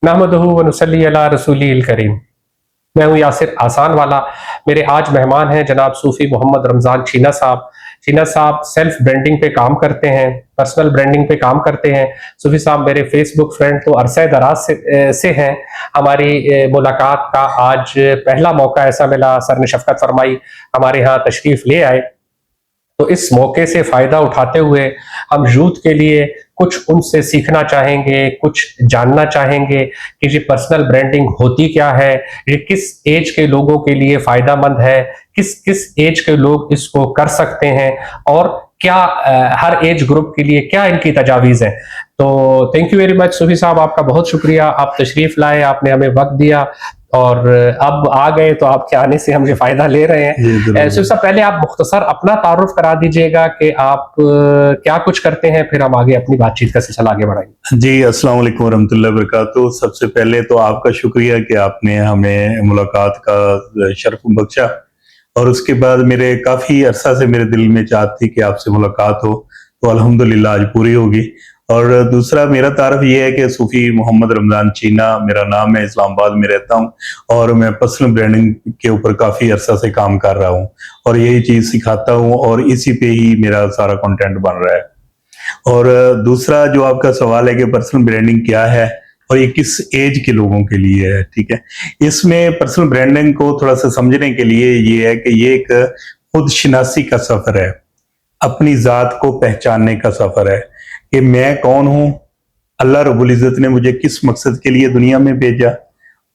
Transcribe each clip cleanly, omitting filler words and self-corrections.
नहमदुहु व नुसल्ली अला रसूलिल करीम। मैं हूँ यासिर आसान वाला। मेरे आज मेहमान हैं जनाब सूफ़ी मोहम्मद रमज़ान चीना साहब। चीना साहब सेल्फ ब्रांडिंग पे काम करते हैं, पर्सनल ब्रांडिंग पे काम करते हैं। सूफ़ी साहब मेरे फेसबुक फ्रेंड तो अरसे दराज से हैं। हमारी मुलाकात का आज पहला मौका ऐसा मिला, सर ने शफ़क़त फरमाई हमारे यहाँ तशरीफ़ ले आए, तो इस मौके से फ़ायदा उठाते हुए हम यूथ के लिए कुछ उनसे सीखना चाहेंगे, कुछ जानना चाहेंगे कि ये पर्सनल ब्रांडिंग होती क्या है, ये किस एज के लोगों के लिए फ़ायदेमंद है, किस किस एज के लोग इसको कर सकते हैं और क्या हर एज ग्रुप के लिए क्या इनकी तजावीज़ हैं। तो थैंक यू वेरी मच सूफी साहब, आपका बहुत शुक्रिया, आप तशरीफ़ लाए, आपने हमें वक्त दिया और अब आ गए तो आपके आने से हम ये फ़ायदा ले रहे हैं। सूफी साहब पहले आप मुख्तसर अपना तारुफ करा दीजिएगा कि आप क्या कुछ करते हैं, फिर हम आगे अपनी बातचीत का सिलसिला आगे बढ़ाएंगे। जी, अस्सलाम वालेकुम रहमतुल्लाहि व बरकातुहू। सबसे पहले तो आपका शुक्रिया कि आपने हमें मुलाकात का शर्फ बख्शा, और उसके बाद मेरे काफ़ी अरसा से मेरे दिल में चाहत थी कि आपसे मुलाकात हो, तो अल्हम्दुलिल्लाह आज पूरी होगी। और दूसरा मेरा तारफ़ ये है कि सूफ़ी मोहम्मद रमज़ान चीना मेरा नाम है, इस्लामाबाद में रहता हूँ और मैं पर्सनल ब्रांडिंग के ऊपर काफ़ी अरसा से काम कर रहा हूँ और यही चीज़ सिखाता हूँ और इसी पे ही मेरा सारा कंटेंट बन रहा है। और दूसरा जो आपका सवाल है कि पर्सनल ब्रांडिंग क्या है और ये किस एज के लोगों के लिए है, ठीक है। इसमें पर्सनल ब्रांडिंग को थोड़ा सा समझने के लिए ये है कि ये एक खुद शिनासी का सफर है, अपनी जात को पहचानने का सफर है कि मैं कौन हूं, अल्लाह रब्बुल इज़्ज़त ने मुझे किस मकसद के लिए दुनिया में भेजा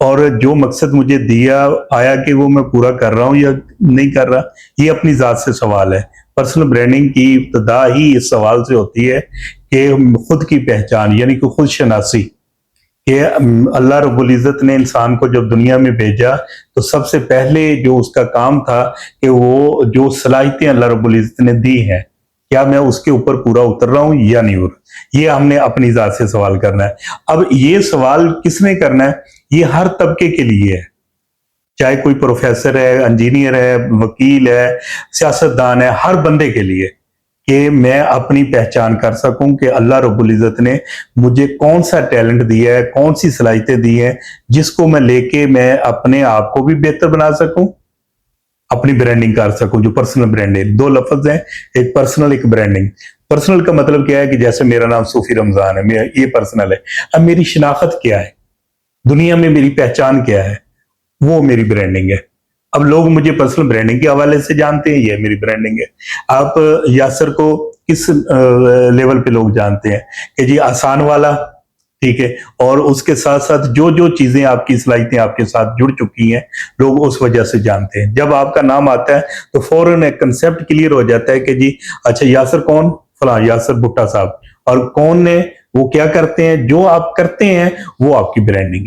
और जो मकसद मुझे दिया आया कि वो मैं पूरा कर रहा हूं या नहीं कर रहा, ये अपनी जात से सवाल है। पर्सनल ब्रांडिंग की इब्तिदा ही इस सवाल से होती है कि खुद की पहचान यानी कि खुद शनासी, कि अल्लाह रब्बुल इज़्ज़त ने इंसान को जब दुनिया में भेजा तो सबसे पहले जो उसका काम था कि वो जो सलाहियतें अल्लाह रब्बुल इज़्ज़त ने दी हैं, क्या मैं उसके ऊपर पूरा उतर रहा हूं या नहीं हो रहा, ये हमने अपनी जात से सवाल करना है। अब ये सवाल किसने करना है, ये हर तबके के लिए है, चाहे कोई प्रोफेसर है, इंजीनियर है, वकील है, सियासतदान है, हर बंदे के लिए कि मैं अपनी पहचान कर सकूं कि अल्लाह रब्बुल इज़्ज़त ने मुझे कौन सा टैलेंट दिया है, कौन सी सलाहियतें दी हैं जिसको मैं लेके मैं अपने आप को भी बेहतर बना सकूं, अपनी ब्रांडिंग कर सकूं। जो पर्सनल ब्रांडिंग, दो लफ्ज हैं, एक पर्सनल एक ब्रांडिंग। पर्सनल का मतलब क्या है कि जैसे मेरा नाम सूफी रमजान है, मेरा ये पर्सनल है। अब मेरी शिनाख्त क्या है, दुनिया में मेरी पहचान क्या है, वो मेरी ब्रांडिंग है। अब लोग मुझे पर्सनल ब्रांडिंग के हवाले से जानते हैं, ये मेरी ब्रांडिंग है। आप यासर को किस लेवल पे लोग जानते हैं कि जी आसान वाला, ठीक है, और उसके साथ साथ जो जो चीजें आपकी सलाहियतें आपके साथ जुड़ चुकी हैं लोग उस वजह से जानते हैं। जब आपका नाम आता है तो फौरन एक कंसेप्ट क्लियर हो जाता है कि जी अच्छा यासर कौन, फलां यासर भुट्टा साहब, और कौन है वो, क्या करते हैं, जो आप करते हैं वो आपकी ब्रांडिंग है।